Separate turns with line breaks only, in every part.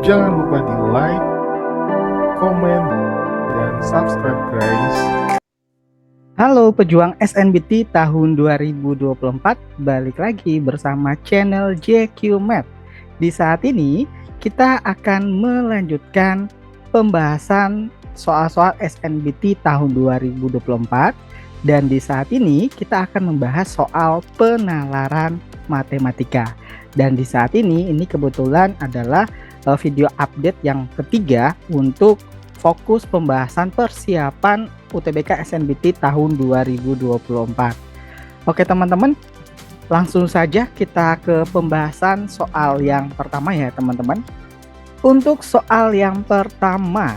Jangan lupa di like, komen, dan subscribe guys.
Halo pejuang SNBT tahun 2024, balik lagi bersama channel JQ Math. Di saat ini kita akan melanjutkan pembahasan soal-soal SNBT tahun 2024, dan di saat ini kita akan membahas soal penalaran matematika. Dan di saat ini kebetulan adalah video update yang ketiga untuk fokus pembahasan persiapan UTBK SNBT tahun 2024. Oke teman-teman, langsung saja kita ke pembahasan soal yang pertama ya teman-teman. Untuk soal yang pertama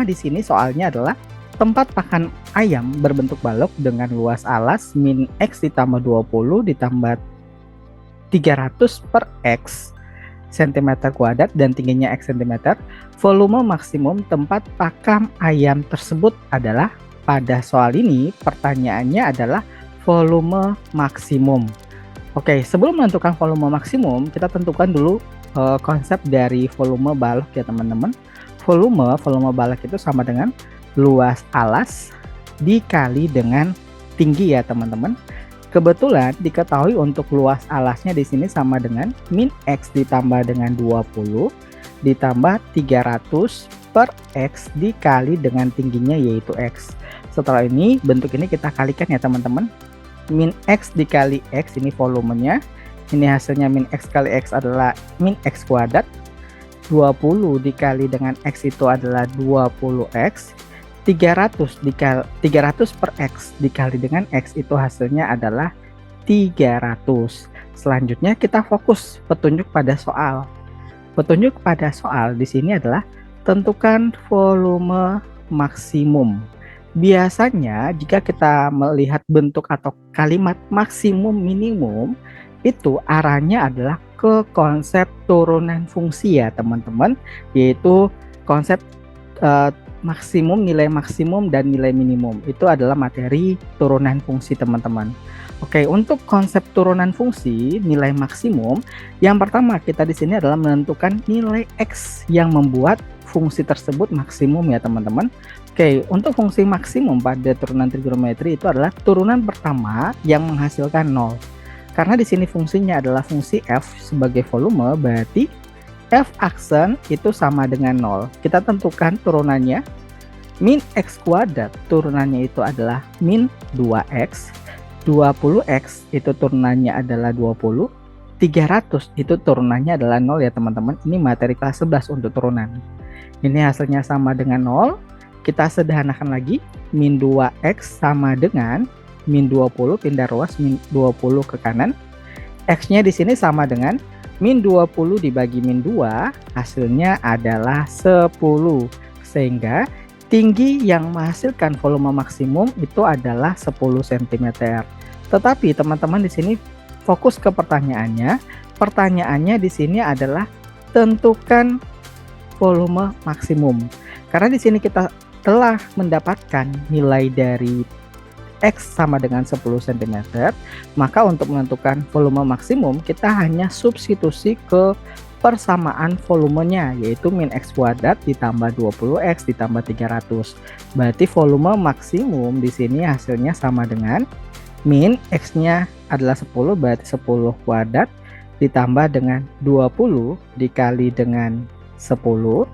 di sini soalnya adalah tempat pakan ayam berbentuk balok dengan luas alas min X ditambah 20 ditambah 300 per X cm kuadrat dan tingginya X cm. Volume maksimum tempat pakan ayam tersebut adalah, pada soal ini pertanyaannya adalah volume maksimum. Oke, sebelum menentukan volume maksimum, kita tentukan dulu konsep dari volume balok ya teman-teman. Volume balok itu sama dengan luas alas dikali dengan tinggi ya teman-teman. Kebetulan diketahui untuk luas alasnya di sini sama dengan min X ditambah dengan 20 ditambah 300 per X dikali dengan tingginya yaitu X. Setelah ini bentuk ini kita kalikan ya teman-teman. Min X dikali X ini volumenya. Ini hasilnya min X kali X adalah min X kuadrat. 20 dikali dengan X itu adalah 20X. 300 per X dikali dengan X itu hasilnya adalah 300. Selanjutnya kita fokus petunjuk pada soal. Petunjuk pada soal di sini adalah tentukan volume maksimum. Biasanya jika kita melihat bentuk atau kalimat maksimum minimum, itu arahnya adalah ke konsep turunan fungsi ya teman-teman, yaitu konsep maksimum, nilai maksimum dan nilai minimum. Itu adalah materi turunan fungsi teman-teman. Oke, untuk konsep turunan fungsi nilai maksimum, yang pertama kita di sini adalah menentukan nilai X yang membuat fungsi tersebut maksimum ya teman-teman. Oke, untuk fungsi maksimum pada turunan trigonometri itu adalah turunan pertama yang menghasilkan 0. Karena di sini fungsinya adalah fungsi F sebagai volume, berarti F aksen itu sama dengan 0. Kita tentukan turunannya. Min X kuadrat turunannya itu adalah min 2X. 20X itu turunannya adalah 20. 300 itu turunannya adalah 0 ya teman-teman. Ini materi kelas 11 untuk turunan. Ini hasilnya sama dengan 0. Kita sederhanakan lagi. Min 2X sama dengan min 20, pindah ruas min 20 ke kanan. X-nya di sini sama dengan min 20 dibagi min 2, hasilnya adalah 10. Sehingga tinggi yang menghasilkan volume maksimum itu adalah 10 cm. Tetapi teman-teman di sini fokus ke pertanyaannya. Pertanyaannya di sini adalah tentukan volume maksimum. Karena di sini kita telah mendapatkan nilai dari X sama dengan 10 cm, maka untuk menentukan volume maksimum kita hanya substitusi ke persamaan volumenya, yaitu min X kuadrat ditambah 20X ditambah 300. Berarti volume maksimum di sini hasilnya sama dengan min X-nya adalah 10, berarti 10 kuadrat ditambah dengan 20 dikali dengan 10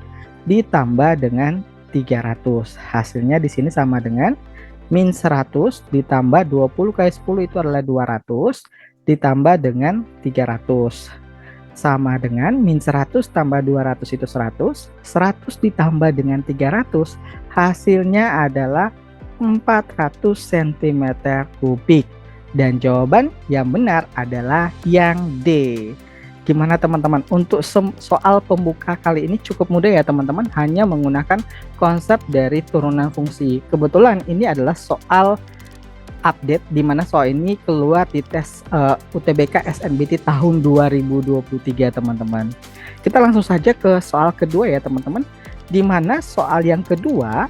ditambah dengan 300. Hasilnya di sini sama dengan min 100 ditambah 20 kali 10 itu adalah 200 ditambah dengan 300. Sama dengan min 100 tambah 200 itu 100. 100 ditambah dengan 300 hasilnya adalah 400 cm kubik. Dan jawaban yang benar adalah yang D. Gimana teman-teman? Untuk soal pembuka kali ini cukup mudah ya teman-teman, hanya menggunakan konsep dari turunan fungsi. Kebetulan ini adalah soal update, di mana soal ini keluar di tes UTBK SNBT tahun 2023 teman-teman. Kita langsung saja ke soal kedua ya teman-teman, di mana soal yang kedua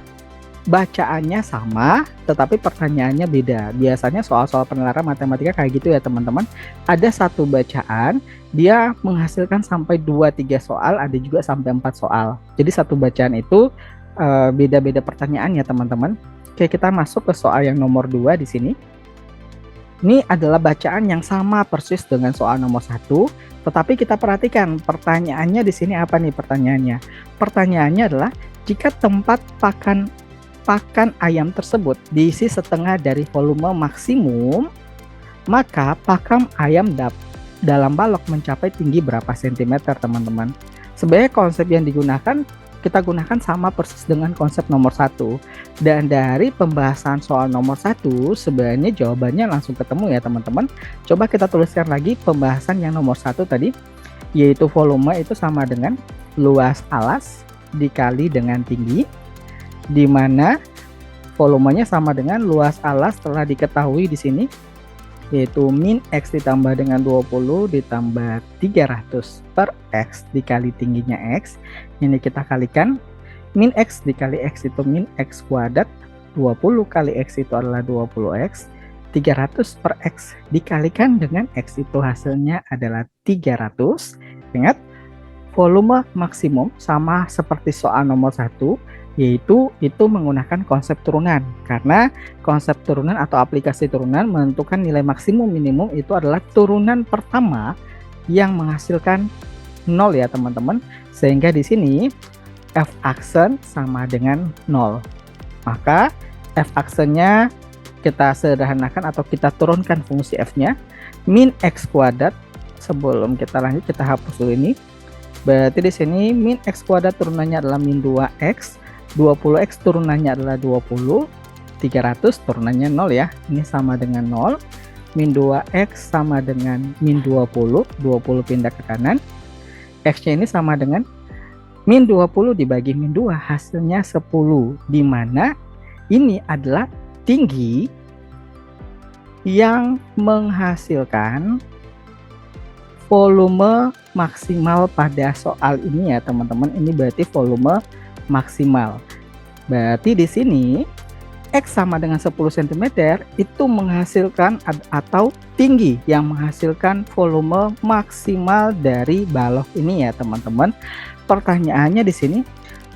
bacaannya sama tetapi pertanyaannya beda. Biasanya soal-soal penalaran matematika kayak gitu ya teman-teman, ada satu bacaan dia menghasilkan sampai 2-3 soal, ada juga sampai 4 soal. Jadi satu bacaan itu beda-beda pertanyaan ya teman-teman. Oke, kita masuk ke soal yang nomor 2 di sini. Ini adalah bacaan yang sama persis dengan soal nomor 1, tetapi kita perhatikan pertanyaannya di sini apa nih pertanyaannya? Pertanyaannya adalah jika tempat pakan ayam tersebut diisi setengah dari volume maksimum, maka pakan ayam dalam balok mencapai tinggi berapa sentimeter, teman-teman? Sebenarnya konsep yang digunakan kita gunakan sama persis dengan konsep nomor 1, dan dari pembahasan soal nomor 1 sebenarnya jawabannya langsung ketemu ya teman-teman. Coba kita tuliskan lagi pembahasan yang nomor 1 tadi, yaitu volume itu sama dengan luas alas dikali dengan tinggi, di mana volumenya sama dengan luas alas telah diketahui di sini, yaitu min X ditambah dengan 20 ditambah 300 per X dikali tingginya X. Ini kita kalikan, min X dikali X itu min X kuadrat, 20 kali X itu adalah 20X, 300 per X dikalikan dengan X itu hasilnya adalah 300. Ingat, volume maksimum sama seperti soal nomor 1, yaitu itu menggunakan konsep turunan, karena konsep turunan atau aplikasi turunan menentukan nilai maksimum minimum itu adalah turunan pertama yang menghasilkan 0 ya teman-teman, sehingga di sini F aksen sama dengan 0. Maka F aksennya kita sederhanakan atau kita turunkan fungsi F-nya, min X kuadrat. Sebelum kita lanjut kita hapus dulu ini. Berarti di sini min X kuadrat turunannya adalah min 2X, 20X turunannya adalah 20, 300 turunannya 0 ya, ini sama dengan 0, min 2X sama dengan min 20, 20 pindah ke kanan, X-nya ini sama dengan min 20 dibagi min 2, hasilnya 10, di mana ini adalah tinggi yang menghasilkan volume maksimal pada soal ini ya teman-teman. Ini berarti volume maksimal. Berarti di sini X sama dengan 10 cm itu menghasilkan atau tinggi yang menghasilkan volume maksimal dari balok ini ya teman-teman. Pertanyaannya di sini,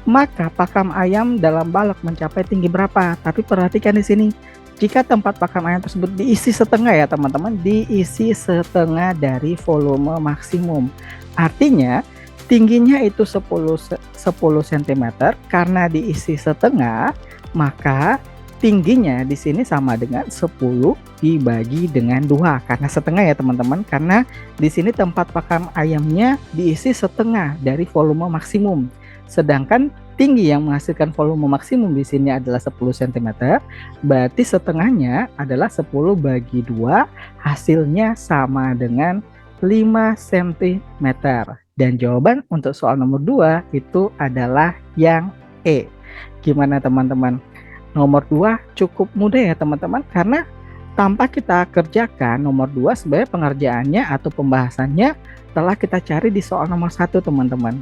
maka pakan ayam dalam balok mencapai tinggi berapa? Tapi perhatikan di sini, jika tempat pakan ayam tersebut diisi setengah ya teman-teman, diisi setengah dari volume maksimum. Artinya tingginya itu 10 cm, karena diisi setengah, maka tingginya di sini sama dengan 10 dibagi dengan 2, karena setengah ya teman-teman, karena di sini tempat pakan ayamnya diisi setengah dari volume maksimum. Sedangkan tinggi yang menghasilkan volume maksimum di sini adalah 10 cm, berarti setengahnya adalah 10 bagi 2, hasilnya sama dengan 5 cm. Dan jawaban untuk soal nomor 2 itu adalah yang E. Gimana teman-teman? Nomor 2 cukup mudah ya teman-teman, karena tanpa kita kerjakan nomor 2 sebenarnya pengerjaannya atau pembahasannya telah kita cari di soal nomor 1 teman-teman.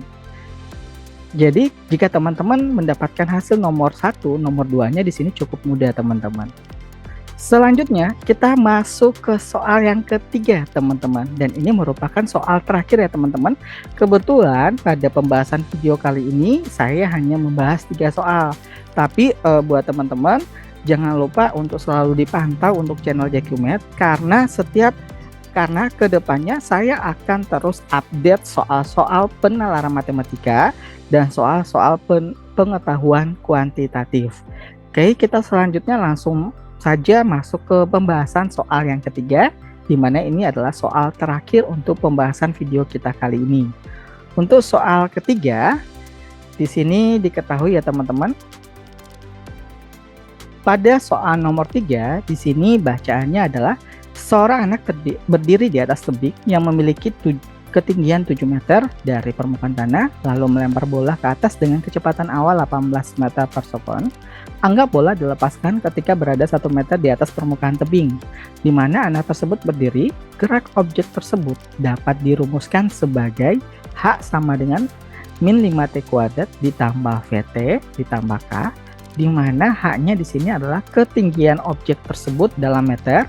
Jadi jika teman-teman mendapatkan hasil nomor 1, nomor 2-nya di sini cukup mudah teman-teman. Selanjutnya kita masuk ke soal yang ketiga teman-teman, dan ini merupakan soal terakhir ya teman-teman. Kebetulan pada pembahasan video kali ini saya hanya membahas 3 soal, tapi buat teman-teman jangan lupa untuk selalu dipantau untuk channel JQMath, karena kedepannya saya akan terus update soal-soal penalaran matematika dan soal-soal pengetahuan kuantitatif. Oke, kita selanjutnya langsung saja masuk ke pembahasan soal yang ketiga, di mana ini adalah soal terakhir untuk pembahasan video kita kali ini. Untuk soal ketiga, di sini diketahui ya teman-teman, pada soal nomor 3 di sini bacaannya adalah seorang anak berdiri di atas tebing yang memiliki ketinggian 7 meter dari permukaan tanah, lalu melempar bola ke atas dengan kecepatan awal 18 meter per second. Anggap bola dilepaskan ketika berada 1 meter di atas permukaan tebing, di mana anak tersebut berdiri. Gerak objek tersebut dapat dirumuskan sebagai H sama dengan min 5T kuadrat ditambah VT ditambah K, di mana H-nya di sini adalah ketinggian objek tersebut dalam meter,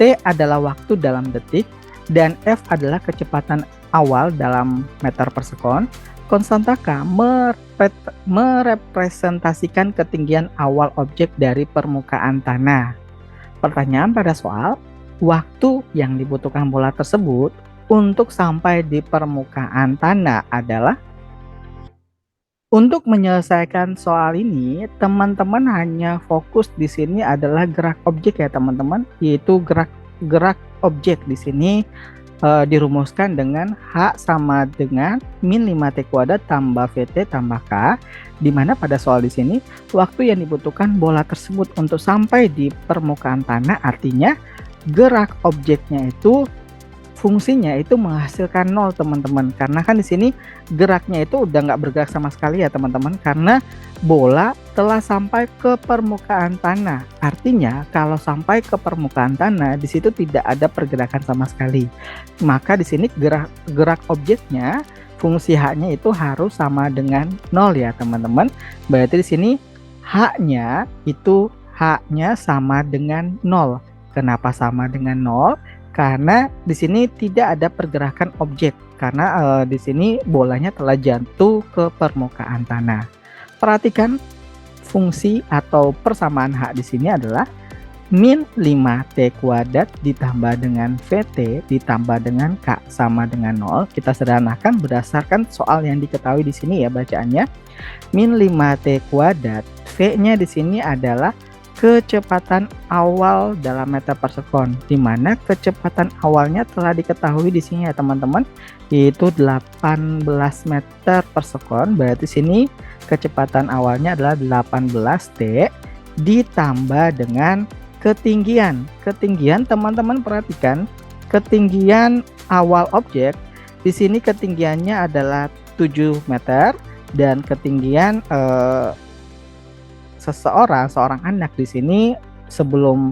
T adalah waktu dalam detik, dan F adalah kecepatan awal dalam meter per sekon, konstanta K merepresentasikan ketinggian awal objek dari permukaan tanah. Pertanyaan pada soal, waktu yang dibutuhkan bola tersebut untuk sampai di permukaan tanah adalah. Untuk menyelesaikan soal ini, teman-teman hanya fokus di sini adalah gerak objek ya teman-teman, yaitu gerak objek di sini dirumuskan dengan H sama dengan min 5T kuadrat tambah VT tambah K, di mana pada soal di sini waktu yang dibutuhkan bola tersebut untuk sampai di permukaan tanah artinya gerak objeknya itu fungsinya itu menghasilkan 0 teman-teman, karena kan di sini geraknya itu udah nggak bergerak sama sekali ya teman-teman, karena bola telah sampai ke permukaan tanah. Artinya kalau sampai ke permukaan tanah di situ tidak ada pergerakan sama sekali, maka di sini gerak objeknya fungsi H-nya itu harus sama dengan 0 ya teman-teman. Berarti di sini H-nya sama dengan 0. Kenapa sama dengan 0? Karena di sini tidak ada pergerakan objek, karena di sini bolanya telah jatuh ke permukaan tanah. Perhatikan fungsi atau persamaan H di sini adalah min 5T kuadrat ditambah dengan VT ditambah dengan K sama dengan 0. Kita sederhanakan berdasarkan soal yang diketahui di sini ya bacaannya. Min 5T kuadrat, V-nya di sini adalah kecepatan awal dalam meter per sekon, di mana kecepatan awalnya telah diketahui di sini ya teman-teman, yaitu 18 meter per sekon. Berarti sini kecepatan awalnya adalah 18T ditambah dengan ketinggian. Ketinggian teman-teman perhatikan, ketinggian awal objek di sini ketinggiannya adalah 7 meter dan ketinggian seorang anak di sini sebelum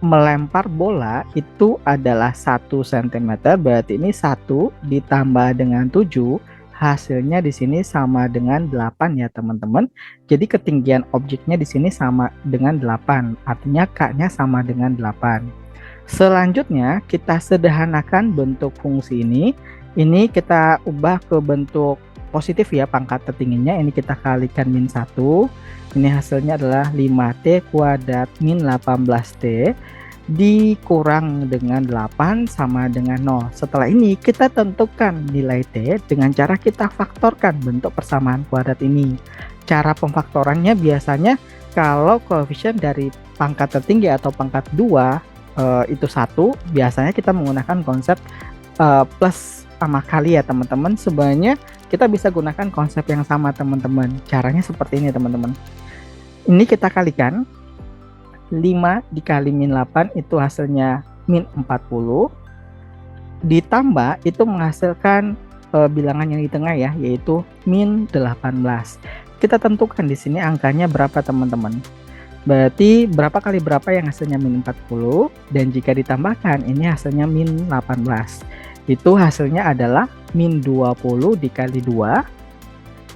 melempar bola itu adalah 1 cm. Berarti ini 1 ditambah dengan 7 hasilnya di sini sama dengan 8 ya teman-teman. Jadi ketinggian objeknya di sini sama dengan 8, artinya K-nya sama dengan 8. Selanjutnya kita sederhanakan bentuk fungsi ini. Ini kita ubah ke bentuk positif ya, pangkat tertingginya ini kita kalikan min 1, ini hasilnya adalah 5T kuadrat min 18T dikurang dengan 8 sama dengan 0. Setelah ini kita tentukan nilai T dengan cara kita faktorkan bentuk persamaan kuadrat ini. Cara pemfaktorannya biasanya kalau koefisien dari pangkat tertinggi atau pangkat 2 itu 1, biasanya kita menggunakan konsep plus sama kali ya teman-teman. Sebenarnya kita bisa gunakan konsep yang sama teman-teman. Caranya seperti ini teman-teman. Ini kita kalikan 5 dikali min 8 itu hasilnya min 40, ditambah itu menghasilkan bilangan yang di tengah ya, yaitu min 18. Kita tentukan di sini angkanya berapa teman-teman. Berarti berapa kali berapa yang hasilnya min 40, dan jika ditambahkan ini hasilnya min 18. Itu hasilnya adalah min 20 dikali 2,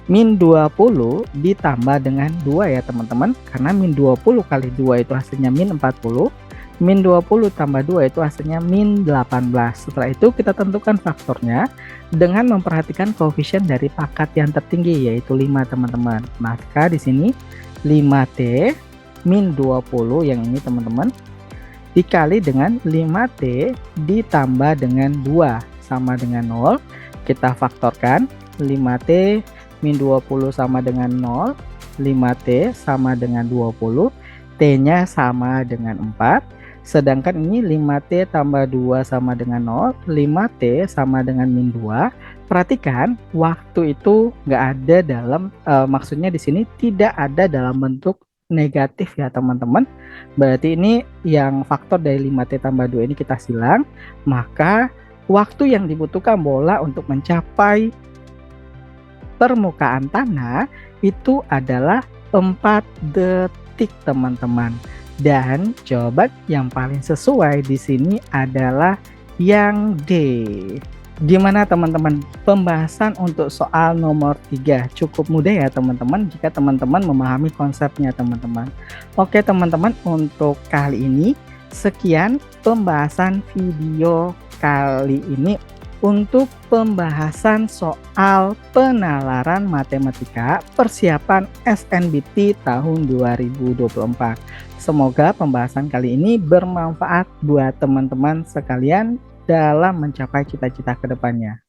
min 20 ditambah dengan 2 ya teman-teman, karena min 20 kali 2 itu hasilnya min 40, min 20 tambah 2 itu hasilnya min 18. Setelah itu kita tentukan faktornya dengan memperhatikan koefisien dari pangkat yang tertinggi, yaitu 5 teman-teman. Maka di sini 5T min 20 yang ini teman-teman dikali dengan 5T ditambah dengan 2 sama dengan 0. Kita faktorkan 5T min 20 sama dengan 0, 5T sama dengan 20, T-nya sama dengan 4. Sedangkan ini 5T tambah 2 sama dengan 0, 5T sama dengan min 2. Perhatikan waktu itu nggak ada dalam, maksudnya di sini tidak ada dalam bentuk negatif ya teman-teman. Berarti ini yang faktor dari 5T tambah 2 ini kita silang, maka waktu yang dibutuhkan bola untuk mencapai permukaan tanah itu adalah 4 detik teman-teman. Dan jawaban yang paling sesuai di sini adalah yang D. Gimana teman-teman? Pembahasan untuk soal nomor 3 cukup mudah ya teman-teman, jika teman-teman memahami konsepnya teman-teman. Oke teman-teman, untuk kali ini sekian pembahasan video kali ini untuk pembahasan soal penalaran matematika persiapan SNBT tahun 2024. Semoga pembahasan kali ini bermanfaat buat teman-teman sekalian dalam mencapai cita-cita kedepannya.